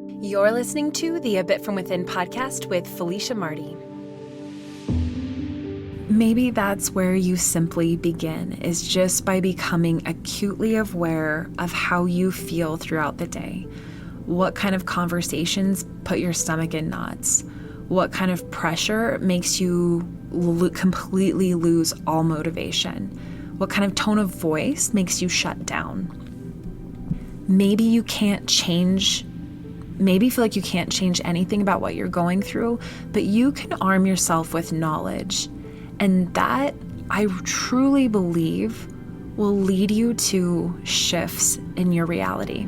You're listening to the A Bit From Within podcast with Felicia Marty. Maybe that's where you simply begin, is just by becoming acutely aware of how you feel throughout the day. What kind of conversations put your stomach in knots? What kind of pressure makes you completely lose all motivation? What kind of tone of voice makes you shut down? Maybe you can't change. Maybe you feel like you can't change anything about what you're going through, but you can arm yourself with knowledge. And that, I truly believe, will lead you to shifts in your reality.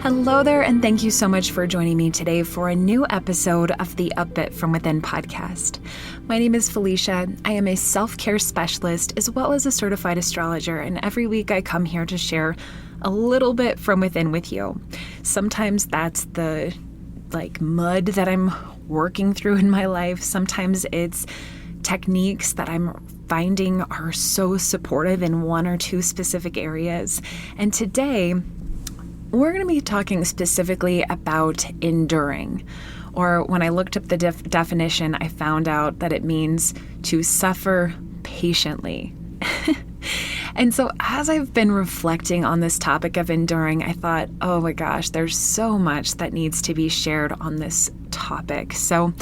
Hello there, and thank you so much for joining me today for a new episode of the A Bit From Within podcast. My name is Felicia. I am a self-care specialist as well as a certified astrologer, and every week I come here to share a little bit from within with you. Sometimes that's the mud that I'm working through in my life. Sometimes it's techniques that I'm finding are so supportive in one or two specific areas. And today, we're going to be talking specifically about enduring. Or when I looked up the definition, I found out that it means to suffer patiently. And so as I've been reflecting on this topic of enduring, I thought, oh my gosh, there's so much that needs to be shared on this topic. So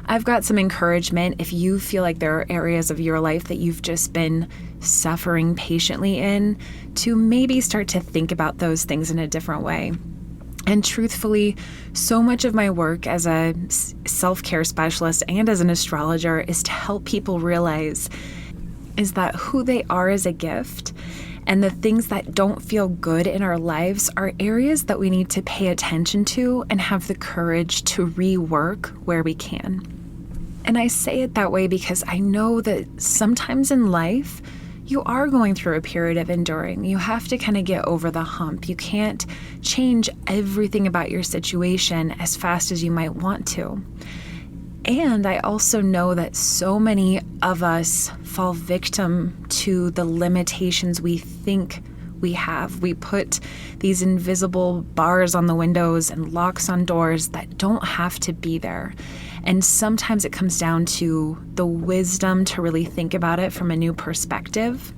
I've got some encouragement if you feel like there are areas of your life that you've just been suffering patiently in, to maybe start to think about those things in a different way. And truthfully, so much of my work as a self-care specialist and as an astrologer is to help people realize is that who they are is a gift, and the things that don't feel good in our lives are areas that we need to pay attention to and have the courage to rework where we can. And I say it that way because I know that sometimes in life, you are going through a period of enduring. You have to kind of get over the hump. You can't change everything about your situation as fast as you might want to. And I also know that so many of us fall victim to the limitations we think we have. We put these invisible bars on the windows and locks on doors that don't have to be there. And sometimes it comes down to the wisdom to really think about it from a new perspective.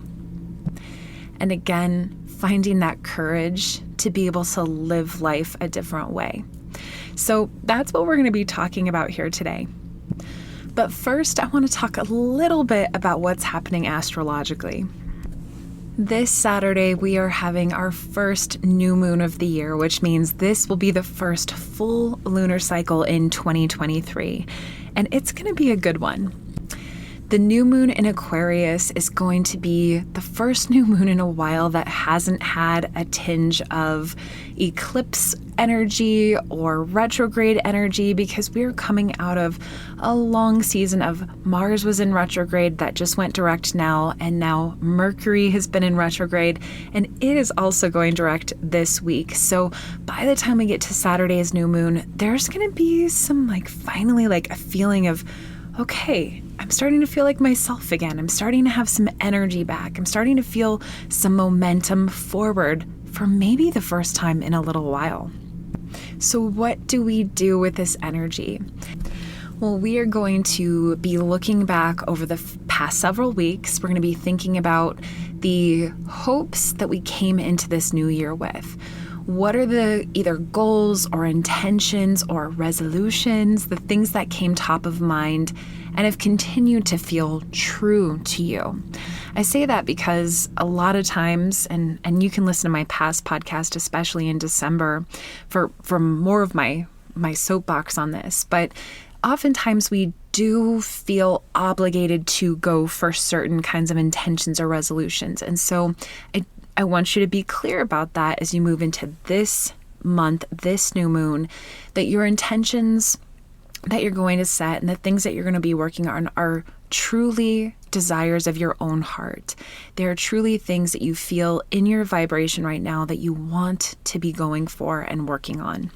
And again, finding that courage to be able to live life a different way. So that's what we're going to be talking about here today. But first, I want to talk a little bit about what's happening astrologically. This Saturday, we are having our first new moon of the year, which means this will be the first full lunar cycle in 2023, and it's going to be a good one. The new moon in Aquarius is going to be the first new moon in a while that hasn't had a tinge of eclipse energy or retrograde energy, because we're coming out of a long season of Mars was in retrograde that just went direct now, and now Mercury has been in retrograde, and it is also going direct this week. So by the time we get to Saturday's new moon, there's going to be some finally a feeling of, okay, I'm starting to feel like myself again. I'm starting to have some energy back. I'm starting to feel some momentum forward for maybe the first time in a little while. So what do we do with this energy? Well, we are going to be looking back over the past several weeks. We're going to be thinking about the hopes that we came into this new year with. What are the either goals or intentions or resolutions, the things that came top of mind and have continued to feel true to you? I say that because a lot of times, and you can listen to my past podcast, especially in December, for more of my soapbox on this, but oftentimes we do feel obligated to go for certain kinds of intentions or resolutions. And so I want you to be clear about that as you move into this month, this new moon, that your intentions that you're going to set and the things that you're going to be working on are truly desires of your own heart. They are truly things that you feel in your vibration right now that you want to be going for and working on.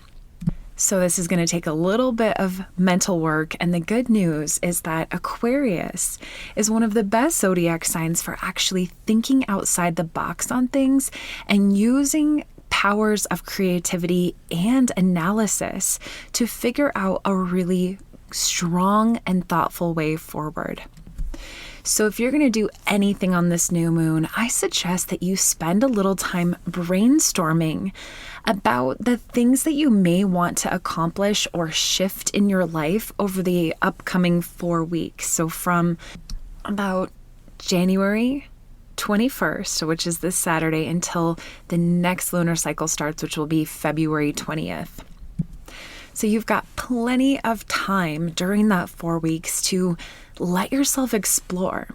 So this is going to take a little bit of mental work, and the good news is that Aquarius is one of the best zodiac signs for actually thinking outside the box on things and using powers of creativity and analysis to figure out a really strong and thoughtful way forward. So if you're going to do anything on this new moon, I suggest that you spend a little time brainstorming about the things that you may want to accomplish or shift in your life over the upcoming 4 weeks. So from about January 21st, which is this Saturday, until the next lunar cycle starts, which will be February 20th. So you've got plenty of time during that 4 weeks to let yourself explore.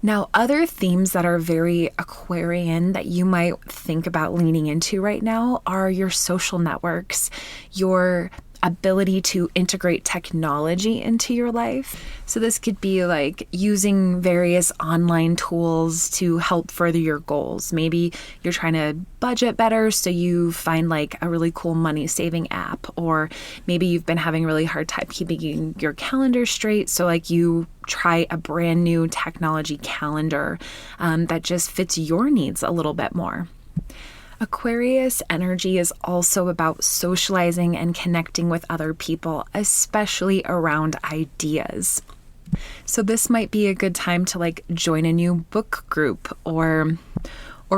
Now, other themes that are very Aquarian that you might think about leaning into right now are your social networks, your ability to integrate technology into your life. So this could be like using various online tools to help further your goals. Maybe you're trying to budget better, so you find like a really cool money saving app, or maybe you've been having a really hard time keeping your calendar straight. So like you try a brand new technology calendar that just fits your needs a little bit more. Aquarius energy is also about socializing and connecting with other people, especially around ideas. So this might be a good time to like join a new book group or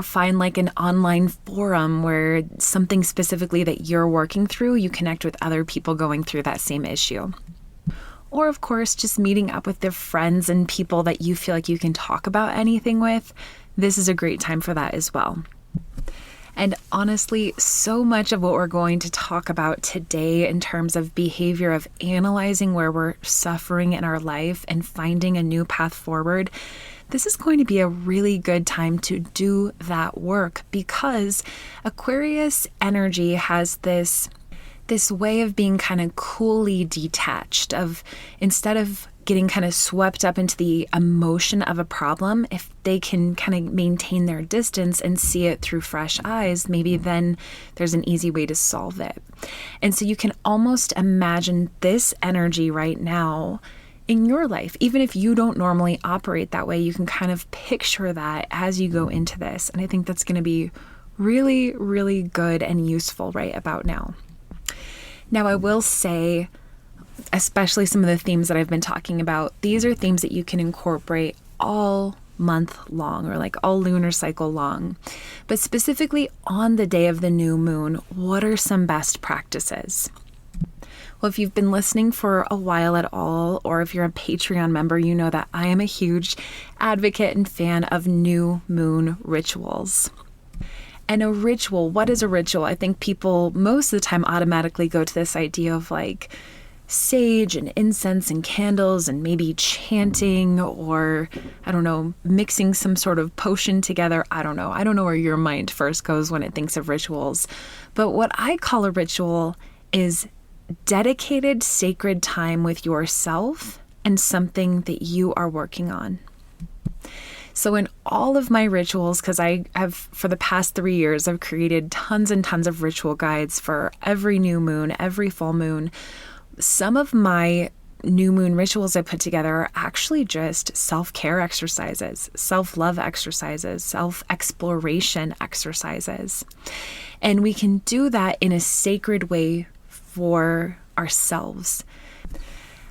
find like an online forum where something specifically that you're working through, you connect with other people going through that same issue. Or of course, just meeting up with the friends and people that you feel like you can talk about anything with. This is a great time for that as well. And honestly, so much of what we're going to talk about today in terms of behavior, of analyzing where we're suffering in our life and finding a new path forward, this is going to be a really good time to do that work, because Aquarius energy has this way of being kind of coolly detached, of instead of getting kind of swept up into the emotion of a problem, if they can kind of maintain their distance and see it through fresh eyes, maybe then there's an easy way to solve it. And so you can almost imagine this energy right now in your life. Even if you don't normally operate that way, you can kind of picture that as you go into this. And I think that's going to be really, really good and useful right about now. Now, I will say, especially some of the themes that I've been talking about, these are themes that you can incorporate all month long, or like all lunar cycle long. But specifically on the day of the new moon, what are some best practices? Well, if you've been listening for a while at all, or if you're a Patreon member, you know that I am a huge advocate and fan of new moon rituals. And a ritual, what is a ritual? I think people most of the time automatically go to this idea of like sage and incense and candles and maybe chanting, or I don't know, mixing some sort of potion together. I don't know where your mind first goes when it thinks of rituals. But what I call a ritual is dedicated sacred time with yourself and something that you are working on. So in all of my rituals, because I have for the past 3 years, I've created tons and tons of ritual guides for every new moon, every full moon. Some of my new moon rituals I put together are actually just self-care exercises, self-love exercises, self-exploration exercises. And we can do that in a sacred way for ourselves.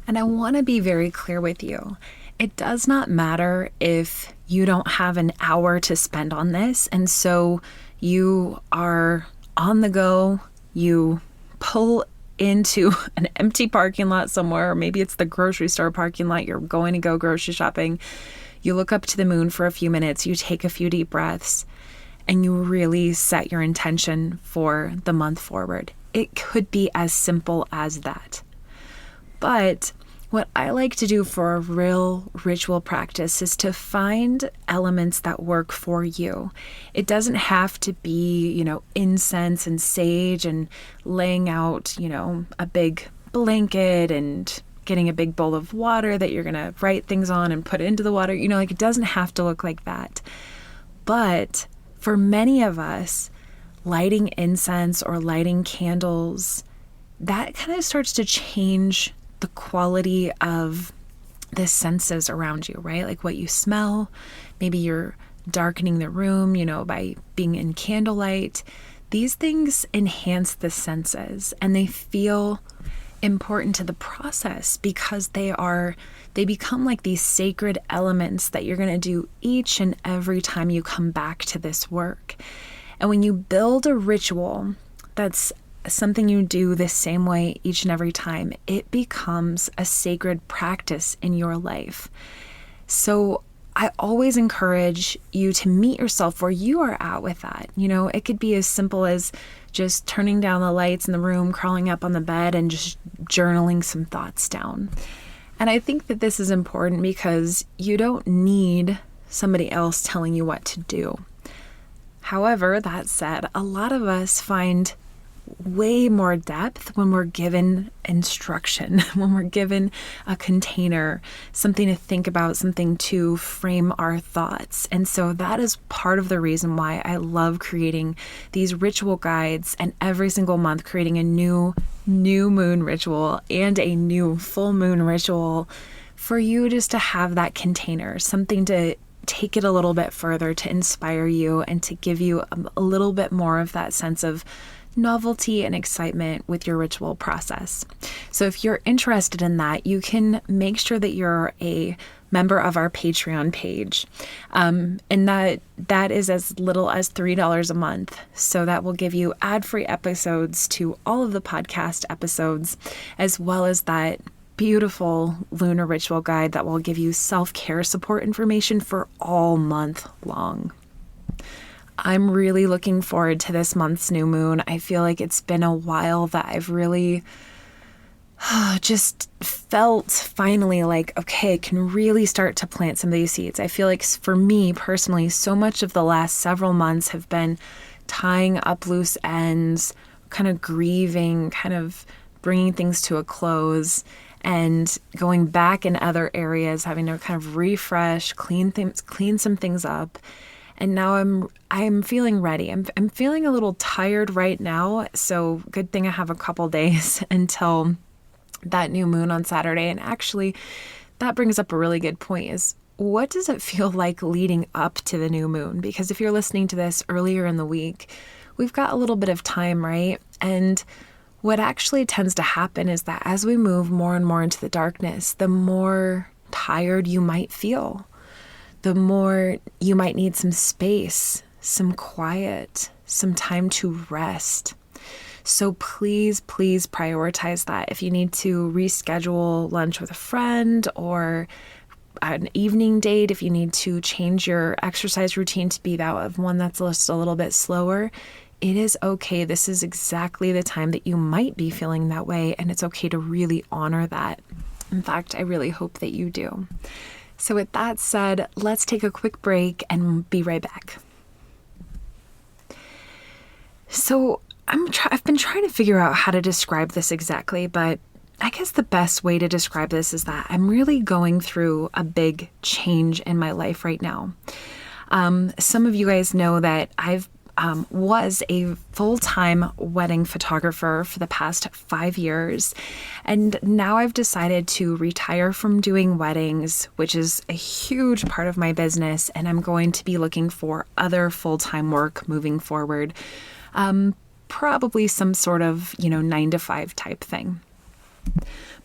And I want to be very clear with you. It does not matter if you don't have an hour to spend on this, and so you are on the go, you pull into an empty parking lot somewhere, or maybe it's the grocery store parking lot, you're going to go grocery shopping, you look up to the moon for a few minutes, you take a few deep breaths, and you really set your intention for the month forward. It could be as simple as that. But what I like to do for a real ritual practice is to find elements that work for you. It doesn't have to be, incense and sage and laying out, a big blanket and getting a big bowl of water that you're going to write things on and put into the water. It doesn't have to look like that. But for many of us, lighting incense or lighting candles, that kind of starts to change the quality of the senses around you, right? Like what you smell. Maybe you're darkening the room, by being in candlelight. These things enhance the senses and they feel important to the process because they become like these sacred elements that you're going to do each and every time you come back to this work. And when you build a ritual that's something you do the same way each and every time, it becomes a sacred practice in your life. So I always encourage you to meet yourself where you are at with that. It could be as simple as just turning down the lights in the room, crawling up on the bed, and just journaling some thoughts down. And I think that this is important because you don't need somebody else telling you what to do. However, that said, a lot of us find way more depth when we're given instruction, when we're given a container, something to think about, something to frame our thoughts. And so that is part of the reason why I love creating these ritual guides, and every single month creating a new moon ritual and a new full moon ritual for you, just to have that container, something to take it a little bit further, to inspire you and to give you a little bit more of that sense of novelty and excitement with your ritual process. So if you're interested in that, you can make sure that you're a member of our Patreon page. And that is as little as $3 a month. So that will give you ad-free episodes to all of the podcast episodes, as well as that beautiful lunar ritual guide that will give you self-care support information for all month long. I'm really looking forward to this month's new moon. I feel like it's been a while that I've really just felt finally like, okay, I can really start to plant some of these seeds. I feel like for me personally, so much of the last several months have been tying up loose ends, kind of grieving, kind of bringing things to a close, and going back in other areas, having to kind of refresh, clean some things up. And now I'm feeling ready. I'm feeling a little tired right now, so good thing I have a couple days until that new moon on Saturday. And actually, that brings up a really good point, is what does it feel like leading up to the new moon? Because if you're listening to this earlier in the week, we've got a little bit of time, right? And what actually tends to happen is that as we move more and more into the darkness, the more tired you might feel. The more you might need some space, some quiet, some time to rest. So please prioritize that. If you need to reschedule lunch with a friend or an evening date, if you need to change your exercise routine to be that of one that's just a little bit slower, it is okay. This is exactly the time that you might be feeling that way, and it's okay to really honor that. In fact, I really hope that you do. So with that said, let's take a quick break and be right back. So I've been trying to figure out how to describe this exactly, but I guess the best way to describe this is that I'm really going through a big change in my life right now. Some of you guys know that I've was a full-time wedding photographer for the past 5 years. And now I've decided to retire from doing weddings, which is a huge part of my business. And I'm going to be looking for other full-time work moving forward. Probably some sort of, 9-to-5 type thing.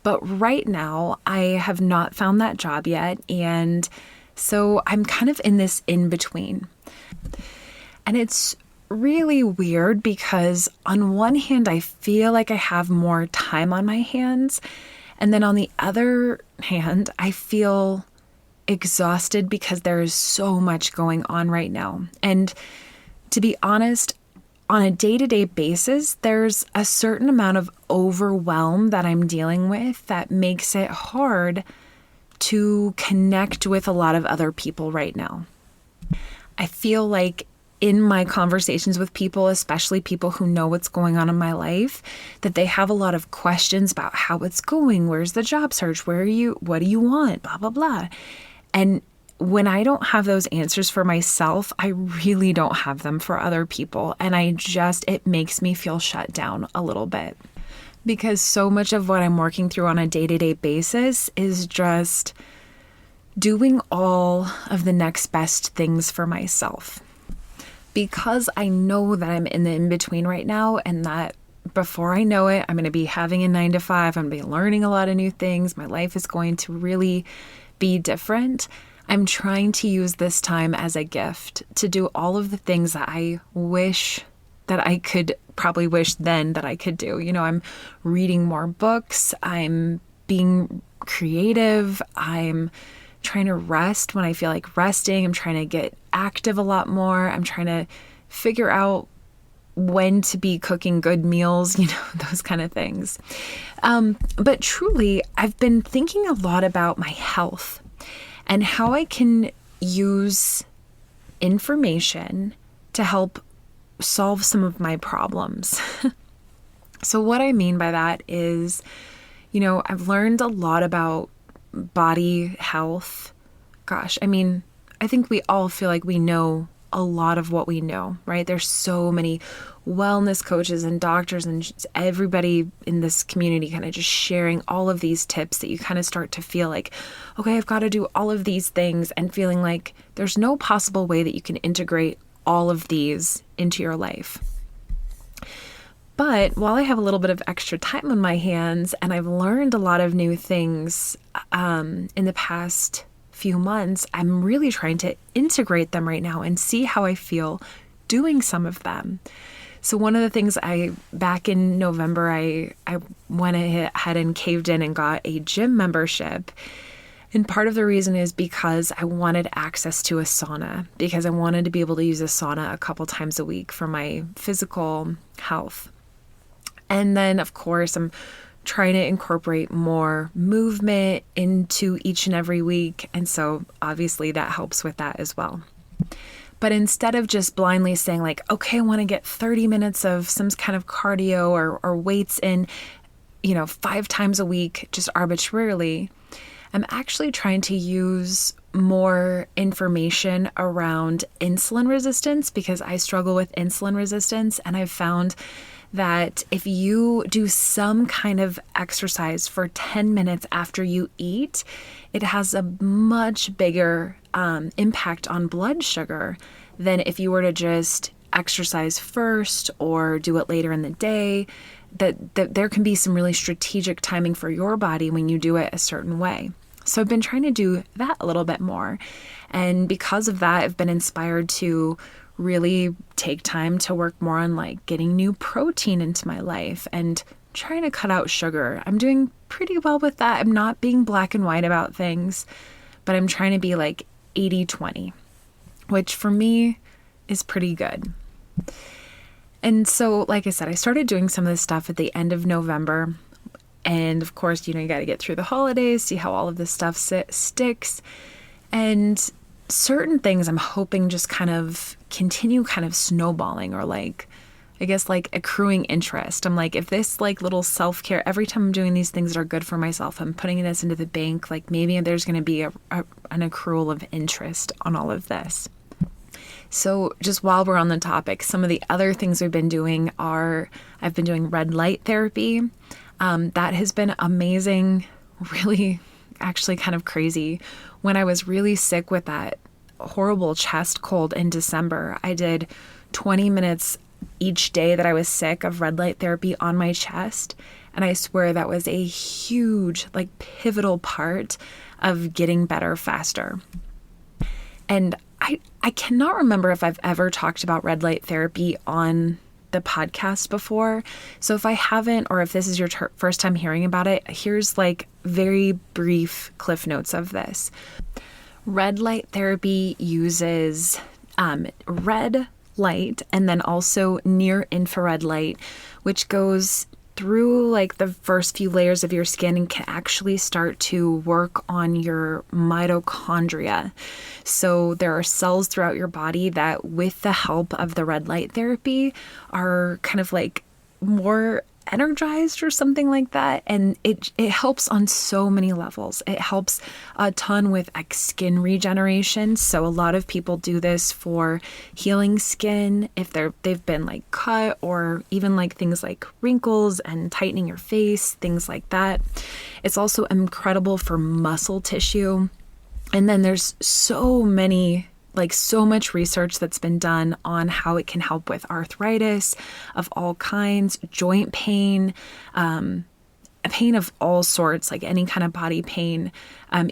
But right now I have not found that job yet. And so I'm kind of in this in-between. And it's really weird because on one hand, I feel like I have more time on my hands. And then on the other hand, I feel exhausted because there is so much going on right now. And to be honest, on a day-to-day basis, there's a certain amount of overwhelm that I'm dealing with that makes it hard to connect with a lot of other people right now. I feel like in my conversations with people, especially people who know what's going on in my life, that they have a lot of questions about how it's going. Where's the job search? Where are you? What do you want? Blah, blah, blah. And when I don't have those answers for myself, I really don't have them for other people. And it makes me feel shut down a little bit. Because so much of what I'm working through on a day-to-day basis is just doing all of the next best things for myself. because I know that I'm in the in-between right now, and that before I know it, I'm going to be having a 9 to 5. I'm going to be learning a lot of new things. My life is going to really be different. I'm trying to use this time as a gift to do all of the things that I wish that I could probably wish then that I could do. I'm reading more books. I'm being creative. I'm trying to rest when I feel like resting. I'm trying to get active a lot more. I'm trying to figure out when to be cooking good meals, those kind of things. But truly, I've been thinking a lot about my health and how I can use information to help solve some of my problems. So what I mean by that is, I've learned a lot about body health. Gosh, I think we all feel like we know a lot of what we know, right? There's so many wellness coaches and doctors and just everybody in this community kind of just sharing all of these tips that you kind of start to feel like, okay, I've got to do all of these things, and feeling like there's no possible way that you can integrate all of these into your life. But while I have a little bit of extra time on my hands, and I've learned a lot of new things in the past few months, I'm really trying to integrate them right now and see how I feel doing some of them. So one of the things back in November, I went ahead and caved in and got a gym membership. And part of the reason is because I wanted access to a sauna, because I wanted to be able to use a sauna a couple times a week for my physical health. And then, of course, I'm trying to incorporate more movement into each and every week. And so obviously that helps with that as well. But instead of just blindly saying like, okay, I want to get 30 minutes of some kind of cardio or weights in, 5 times a week, just arbitrarily, I'm actually trying to use more information around insulin resistance, because I struggle with insulin resistance. And I've found that if you do some kind of exercise for 10 minutes after you eat, it has a much bigger impact on blood sugar than if you were to just exercise first or do it later in the day. That there can be some really strategic timing for your body when you do it a certain way. So I've been trying to do that a little bit more. And because of that, I've been inspired to really take time to work more on like getting new protein into my life and trying to cut out sugar. I'm doing pretty well with that. I'm not being black and white about things, but I'm trying to be like 80-20, which for me is pretty good. And so, like I said, I started doing some of this stuff at the end of November. And of course, you got to get through the holidays, see how all of this stuff sticks. And certain things I'm hoping just kind of continue kind of snowballing, or like, I guess like accruing interest. I'm like, if this like little self-care, every time I'm doing these things that are good for myself, I'm putting this into the bank, like maybe there's going to be an accrual of interest on all of this. So just while we're on the topic, some of the other things we've been doing are, I've been doing red light therapy. That has been amazing, really actually kind of crazy. When I was really sick with that horrible chest cold in December, I did 20 minutes each day that I was sick of red light therapy on my chest. And I swear that was a huge, like pivotal part of getting better faster. And I cannot remember if I've ever talked about red light therapy on the podcast before. So if I haven't, or if this is your first time hearing about it, here's like very brief cliff notes of this. Red light therapy uses red light and then also near infrared light, which goes through like the first few layers of your skin and can actually start to work on your mitochondria. So there are cells throughout your body that, with the help of the red light therapy, are kind of like more energized or something like that. And it helps on so many levels. It helps a ton with like skin regeneration. So a lot of people do this for healing skin if they've been like cut, or even like things like wrinkles and tightening your face, things like that. It's also incredible for muscle tissue. And then there's so many like so much research that's been done on how it can help with arthritis of all kinds, joint pain, pain of all sorts, like any kind of body pain,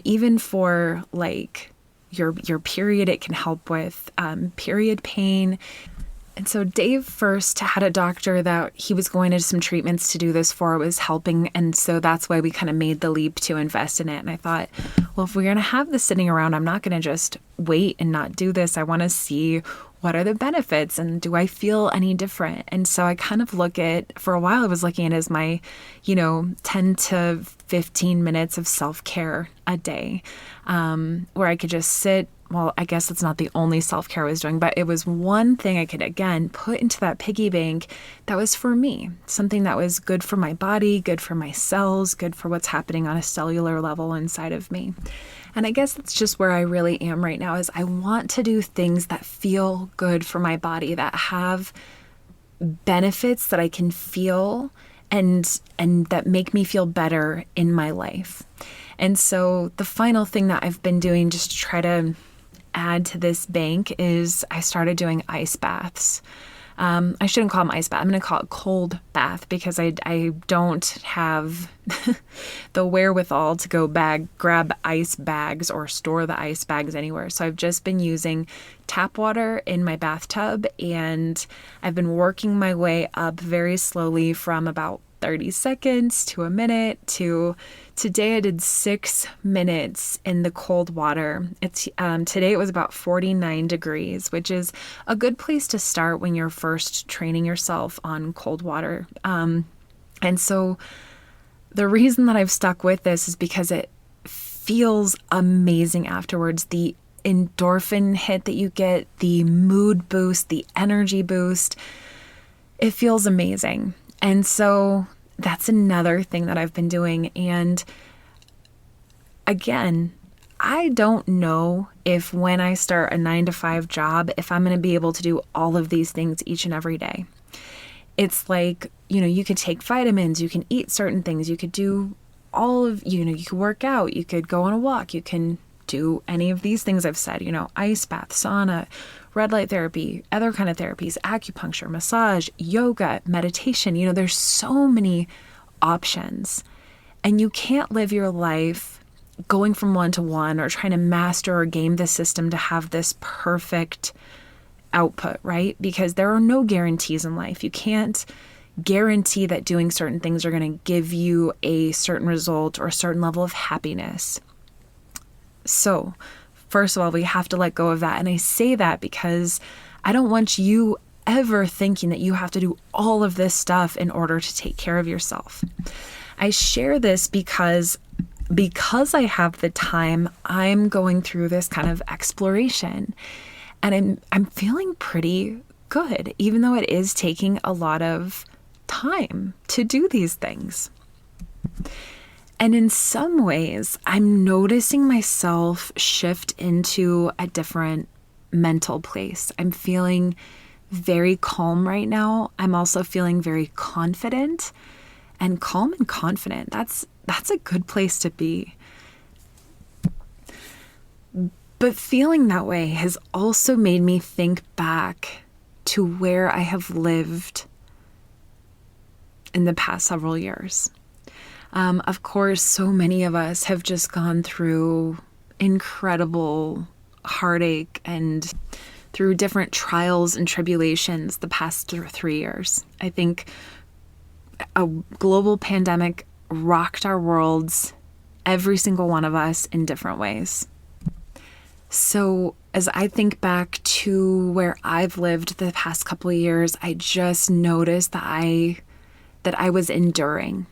even for like your period, it can help with period pain. And so Dave first had a doctor that he was going into some treatments to do this for, it was helping. And so that's why we kind of made the leap to invest in it. And I thought, well, if we're going to have this sitting around, I'm not going to just wait and not do this. I want to see what are the benefits and do I feel any different? And so I kind of look at, for a while, I was looking at it as my, 10 to 15 minutes of self-care a day, where I could just sit. Well, I guess it's not the only self-care I was doing, but it was one thing I could, again, put into that piggy bank that was for me, something that was good for my body, good for my cells, good for what's happening on a cellular level inside of me. And I guess that's just where I really am right now, is I want to do things that feel good for my body, that have benefits that I can feel and that make me feel better in my life. And so the final thing that I've been doing just to try to add to this bank is I started doing ice baths. I shouldn't call them ice bath. I'm going to call it cold bath because I don't have the wherewithal to go grab ice bags or store the ice bags anywhere. So I've just been using tap water in my bathtub, and I've been working my way up very slowly from about 30 seconds to a minute to today I did 6 minutes in the cold water. Today it was about 49 degrees, which is a good place to start when you're first training yourself on cold water. And so the reason that I've stuck with this is because it feels amazing afterwards. The endorphin hit that you get, the mood boost, the energy boost, it feels amazing. And so that's another thing that I've been doing. And again, I don't know if when I start a 9-to-5 job, if I'm going to be able to do all of these things each and every day. It's like, you could take vitamins, you can eat certain things, you could do all of, you could work out, you could go on a walk, you can do any of these things I've said, ice bath, sauna, red light therapy, other kind of therapies, acupuncture, massage, yoga, meditation. There's so many options, and you can't live your life going from one to one or trying to master or game the system to have this perfect output, right? Because there are no guarantees in life. You can't guarantee that doing certain things are going to give you a certain result or a certain level of happiness. So first of all, we have to let go of that. And I say that because I don't want you ever thinking that you have to do all of this stuff in order to take care of yourself. I share this because I have the time, I'm going through this kind of exploration, and I'm feeling pretty good, even though it is taking a lot of time to do these things. And in some ways, I'm noticing myself shift into a different mental place. I'm feeling very calm right now. I'm also feeling very confident, and calm and confident. That's a good place to be. But feeling that way has also made me think back to where I have lived in the past several years. Of course, so many of us have just gone through incredible heartache and through different trials and tribulations the past 3 years. I think a global pandemic rocked our worlds, every single one of us, in different ways. So as I think back to where I've lived the past couple of years, I just noticed that I was enduring.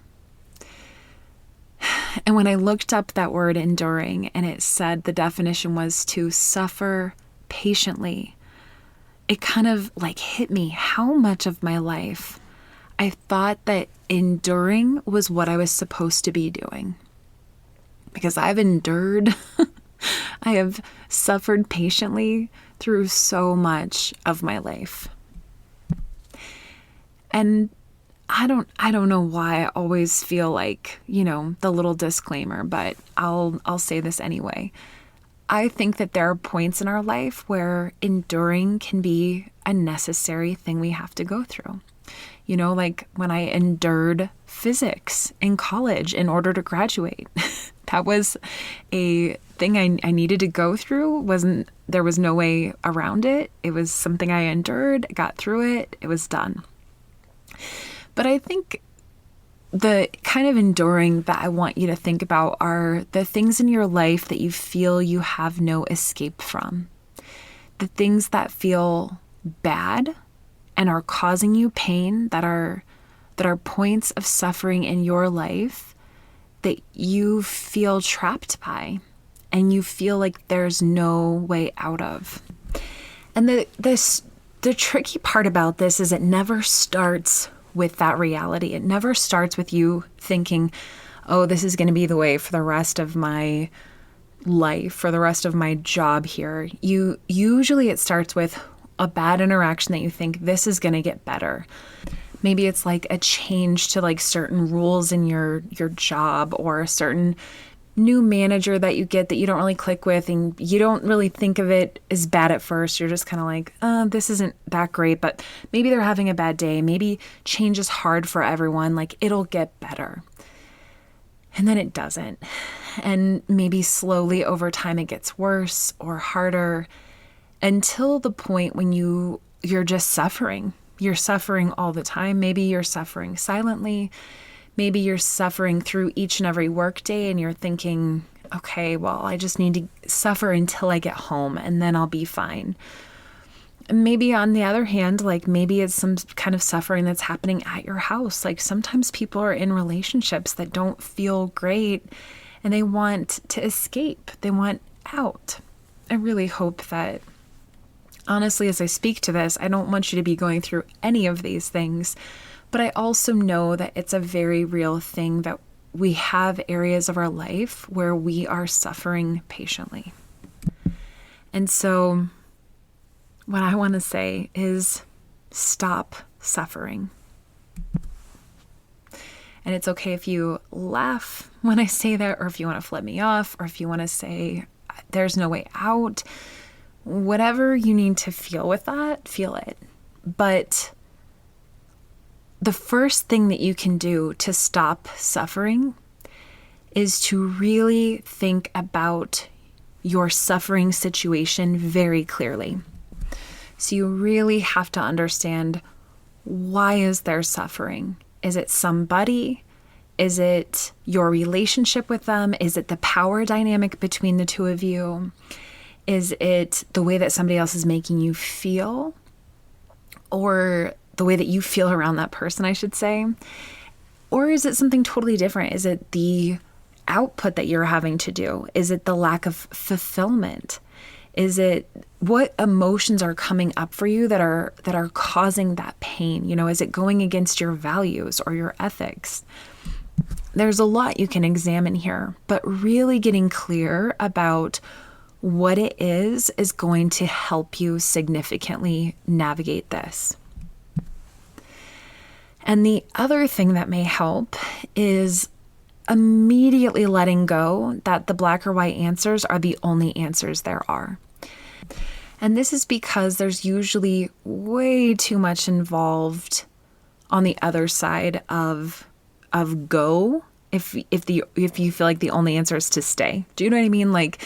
And when I looked up that word enduring, and it said the definition was to suffer patiently, it kind of like hit me how much of my life I thought that enduring was what I was supposed to be doing. Because I've endured, I have suffered patiently through so much of my life. And I don't know why I always feel like, the little disclaimer, but I'll say this anyway. I think that there are points in our life where enduring can be a necessary thing we have to go through. You know, like when I endured physics in college in order to graduate. That was a thing I needed to go through. There was no way around it. It was something I endured, got through it, it was done. But I think the kind of enduring that I want you to think about are the things in your life that you feel you have no escape from. The things that feel bad and are causing you pain, that are points of suffering in your life that you feel trapped by and you feel like there's no way out of. And the tricky part about this is it never starts with that reality. It never starts with you thinking, oh, this is going to be the way for the rest of my life, for the rest of my job here. Usually it starts with a bad interaction that you think this is going to get better. Maybe it's like a change to like certain rules in your job, or a certain new manager that you get that you don't really click with, and you don't really think of it as bad at first. You're just kind of like, this isn't that great, but maybe they're having a bad day. Maybe change is hard for everyone. Like, it'll get better. And then it doesn't. And maybe slowly over time it gets worse or harder until the point when you're just suffering. You're suffering all the time. Maybe you're suffering silently. Maybe you're suffering through each and every workday and you're thinking, okay, well, I just need to suffer until I get home and then I'll be fine. Maybe on the other hand, like maybe it's some kind of suffering that's happening at your house. Like sometimes people are in relationships that don't feel great and they want to escape. They want out. I really hope that, honestly, as I speak to this, I don't want you to be going through any of these things, but I also know that it's a very real thing that we have areas of our life where we are suffering patiently. And so what I want to say is stop suffering. And it's okay if you laugh when I say that, or if you want to flip me off, or if you want to say there's no way out. Whatever you need to feel with that, feel it. But the first thing that you can do to stop suffering is to really think about your suffering situation very clearly. So you really have to understand, why is there suffering? Is it somebody? Is it your relationship with them? Is it the power dynamic between the two of you? Is it the way that somebody else is making you feel? Or the way that you feel around that person, I should say? Or is it something totally different? Is it the output that you're having to do? Is it the lack of fulfillment? Is it what emotions are coming up for you that are causing that pain? You know, is it going against your values or your ethics? There's a lot you can examine here, but really getting clear about what it is going to help you significantly navigate this. And the other thing that may help is immediately letting go that the black or white answers are the only answers there are. And this is because there's usually way too much involved on the other side of go if you feel like the only answer is to stay. Do you know what I mean? Like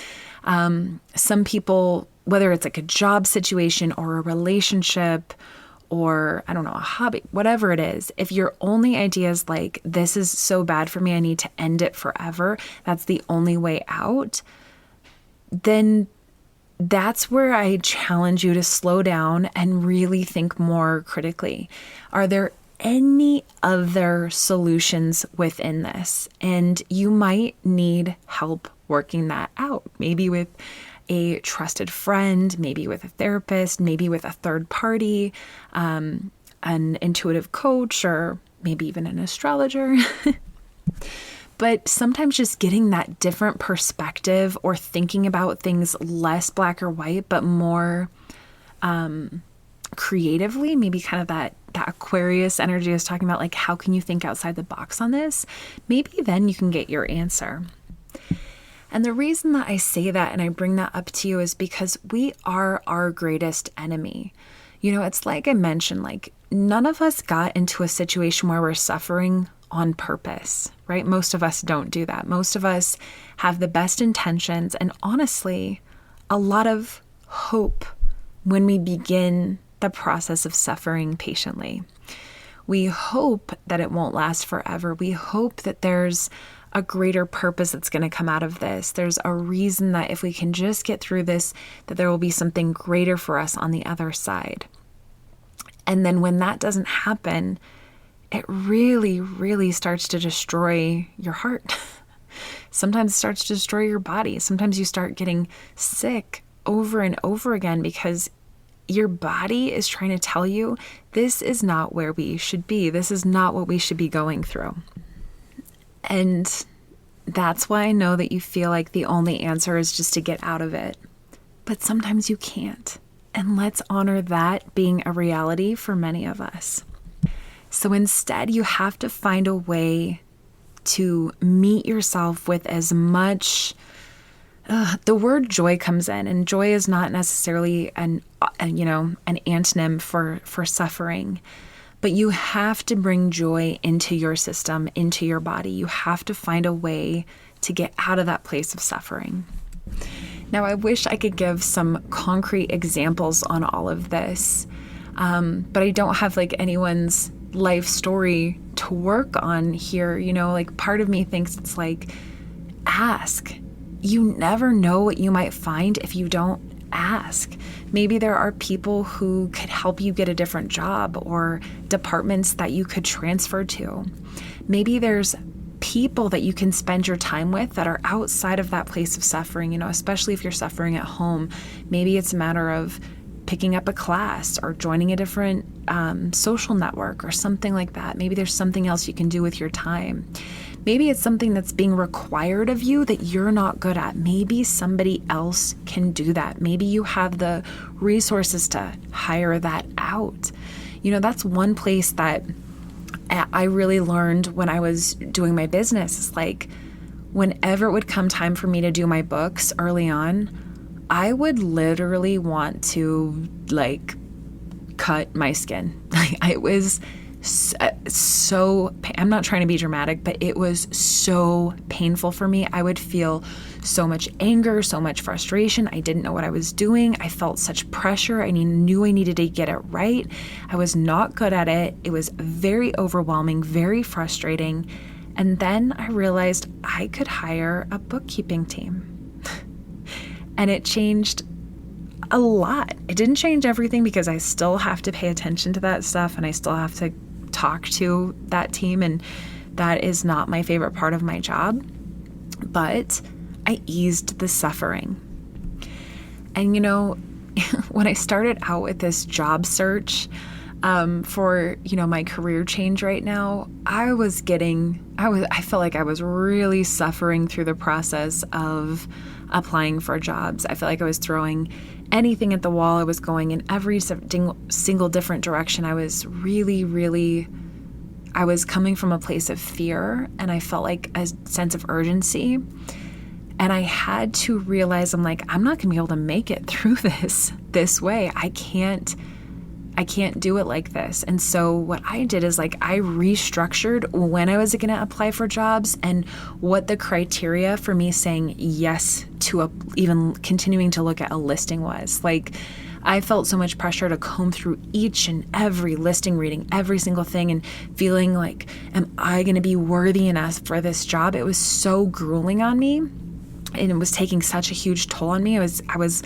some people, whether it's like a job situation or a relationship or, I don't know, a hobby, whatever it is, if your only idea is like, this is so bad for me, I need to end it forever, that's the only way out, then that's where I challenge you to slow down and really think more critically. Are there any other solutions within this? And you might need help working that out, maybe with a trusted friend, maybe with a therapist, maybe with a third party, an intuitive coach, or maybe even an astrologer. But sometimes just getting that different perspective or thinking about things less black or white, but more creatively, maybe kind of that Aquarius energy I was talking about, like how can you think outside the box on this? Maybe then you can get your answer. And the reason that I say that and I bring that up to you is because we are our greatest enemy. It's like I mentioned, like none of us got into a situation where we're suffering on purpose, right? Most of us don't do that. Most of us have the best intentions and honestly, a lot of hope when we begin the process of suffering patiently. We hope that it won't last forever. We hope that there's a greater purpose that's going to come out of this. There's a reason that if we can just get through this, that there will be something greater for us on the other side. And then when that doesn't happen, it really, really starts to destroy your heart. Sometimes it starts to destroy your body. Sometimes you start getting sick over and over again because your body is trying to tell you this is not where we should be. This is not what we should be going through. And that's why I know that you feel like the only answer is just to get out of it. But sometimes you can't. And let's honor that being a reality for many of us. So instead, you have to find a way to meet yourself with as much. The word joy comes in, and joy is not necessarily an antonym for suffering. But you have to bring joy into your system, into your body. You have to find a way to get out of that place of suffering. Now, I wish I could give some concrete examples on all of this, but I don't have like anyone's life story to work on here. Like part of me thinks it's like, ask. You never know what you might find if you don't ask. Maybe there are people who could help you get a different job or departments that you could transfer to. Maybe there's people that you can spend your time with that are outside of that place of suffering, especially if you're suffering at home. Maybe it's a matter of picking up a class or joining a different social network or something like that. Maybe there's something else you can do with your time. Maybe it's something that's being required of you that you're not good at. Maybe somebody else can do that. Maybe you have the resources to hire that out. That's one place that I really learned when I was doing my business. It's like whenever it would come time for me to do my books early on, I would literally want to cut my skin. It was so, I'm not trying to be dramatic, but it was so painful for me. I would feel so much anger, so much frustration. I didn't know what I was doing. I felt such pressure. I knew I needed to get it right. I was not good at it. It was very overwhelming, very frustrating. And then I realized I could hire a bookkeeping team. And it changed a lot. It didn't change everything because I still have to pay attention to that stuff and I still have to talk to that team, and that is not my favorite part of my job. But I eased the suffering. And when I started out with this job search for my career change right now, I felt like I was really suffering through the process of applying for jobs. I felt like I was throwing anything at the wall. I was going in every single different direction. I was I was coming from a place of fear, and I felt like a sense of urgency. And I had to realize, I'm not going to be able to make it through this way. I can't do it like this. And so what I did is I restructured when I was going to apply for jobs and what the criteria for me saying yes to even continuing to look at a listing was. I felt so much pressure to comb through each and every listing, reading every single thing and feeling like, am I going to be worthy enough for this job? It was so grueling on me, and it was taking such a huge toll on me. I was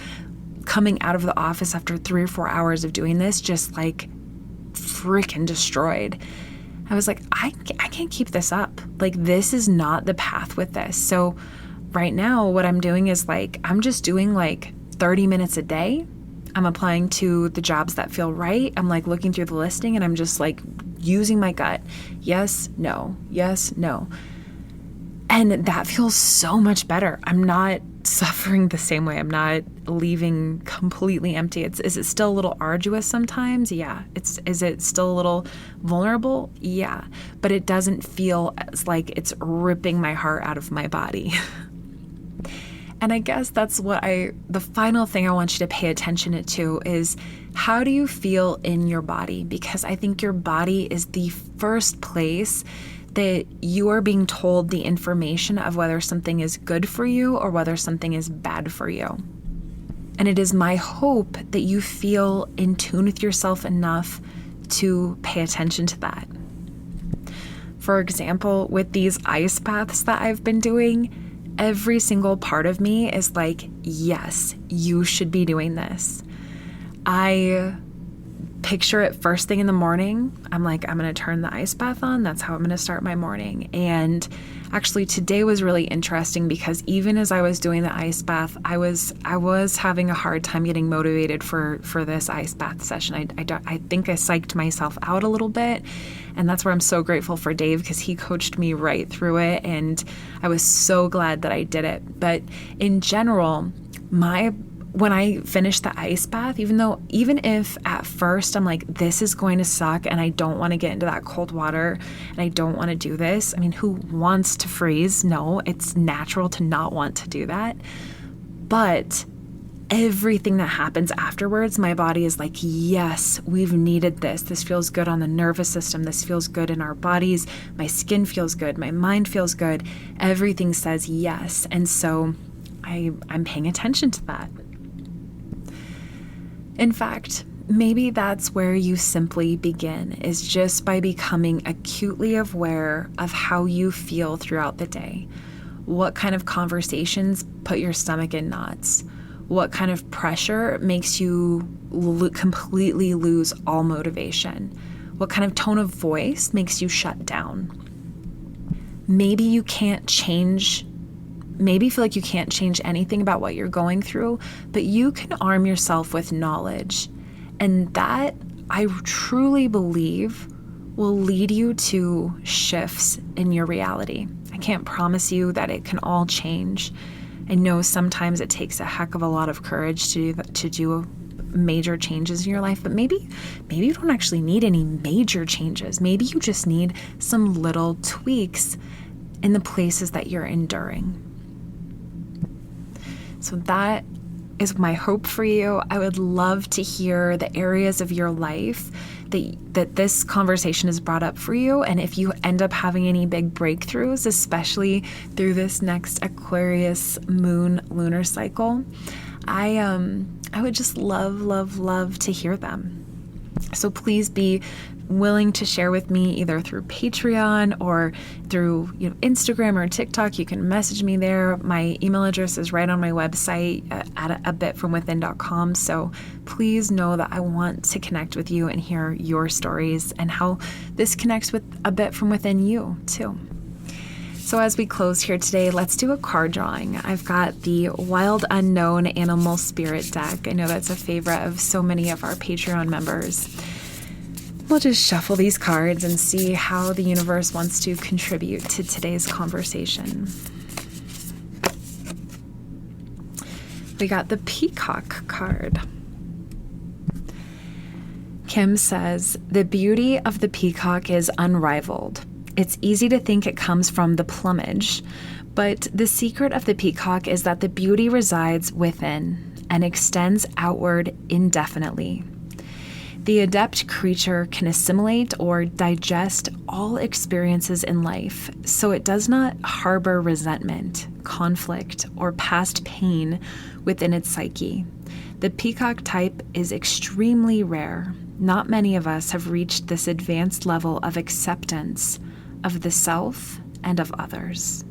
coming out of the office after 3 or 4 hours of doing this, just freaking destroyed. I was like, I can't keep this up. This is not the path with this. So right now what I'm doing is I'm just doing 30 minutes a day. I'm applying to the jobs that feel right. I'm looking through the listing and I'm just using my gut. Yes, no, yes, no. And that feels so much better. I'm not suffering the same way. I'm not leaving completely empty. Is it still a little arduous sometimes? Yeah. Is it still a little vulnerable? Yeah. But it doesn't feel like it's ripping my heart out of my body. And I guess that's the final thing I want you to pay attention to is, how do you feel in your body? Because I think your body is the first place that you are being told the information of whether something is good for you or whether something is bad for you. And it is my hope that you feel in tune with yourself enough to pay attention to that. For example, with these ice baths that I've been doing, every single part of me is like, yes, you should be doing this. I picture it first thing in the morning. I'm like, I'm going to turn the ice bath on. That's how I'm going to start my morning. And actually today was really interesting because even as I was doing the ice bath, I was having a hard time getting motivated for this ice bath session. I think I psyched myself out a little bit. And that's where I'm so grateful for Dave, because he coached me right through it. And I was so glad that I did it. But in general, when I finish the ice bath, even if at first I'm like, this is going to suck and I don't want to get into that cold water and I don't want to do this. I mean, who wants to freeze? No, it's natural to not want to do that. But everything that happens afterwards, my body is like, yes, we've needed this. This feels good on the nervous system. This feels good in our bodies. My skin feels good. My mind feels good. Everything says yes. And so I'm paying attention to that. In fact, maybe that's where you simply begin, is just by becoming acutely aware of how you feel throughout the day. What kind of conversations put your stomach in knots? What kind of pressure makes you completely lose all motivation? What kind of tone of voice makes you shut down? Maybe you feel like you can't change anything about what you're going through, but you can arm yourself with knowledge. And that, I truly believe, will lead you to shifts in your reality. I can't promise you that it can all change. I know sometimes it takes a heck of a lot of courage to do major changes in your life, but maybe you don't actually need any major changes. Maybe you just need some little tweaks in the places that you're enduring. So that is my hope for you. I would love to hear the areas of your life that this conversation has brought up for you. And if you end up having any big breakthroughs, especially through this next Aquarius moon lunar cycle, I would just love to hear them. So please be willing to share with me either through Patreon or through Instagram or TikTok. You can message me there. My email address is right on my website at abitfromwithin.com. So please know that I want to connect with you and hear your stories and how this connects with A Bit From Within you too. So as we close here today, let's do a card drawing. I've got the Wild Unknown Animal Spirit deck. I know that's a favorite of so many of our Patreon members. We'll just shuffle these cards and see how the universe wants to contribute to today's conversation. We got the Peacock card. Kim says, the beauty of the peacock is unrivaled. It's easy to think it comes from the plumage, but the secret of the peacock is that the beauty resides within and extends outward indefinitely. The adept creature can assimilate or digest all experiences in life, so it does not harbor resentment, conflict, or past pain within its psyche. The peacock type is extremely rare. Not many of us have reached this advanced level of acceptance of the self and of others.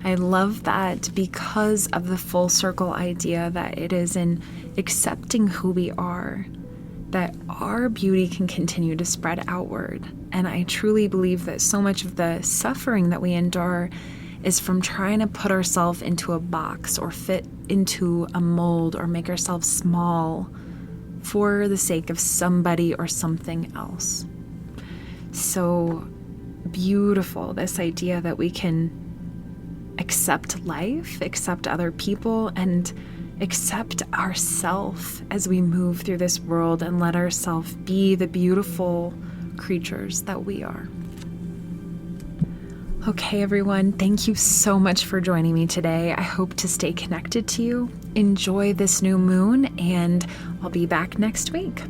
I love that because of the full circle idea that it is in accepting who we are, that our beauty can continue to spread outward. And I truly believe that so much of the suffering that we endure is from trying to put ourselves into a box or fit into a mold or make ourselves small for the sake of somebody or something else. So beautiful, this idea that we can accept life, accept other people, and accept ourselves as we move through this world and let ourselves be the beautiful creatures that we are. Okay, everyone, thank you so much for joining me today. I hope to stay connected to you. Enjoy this new moon, and I'll be back next week.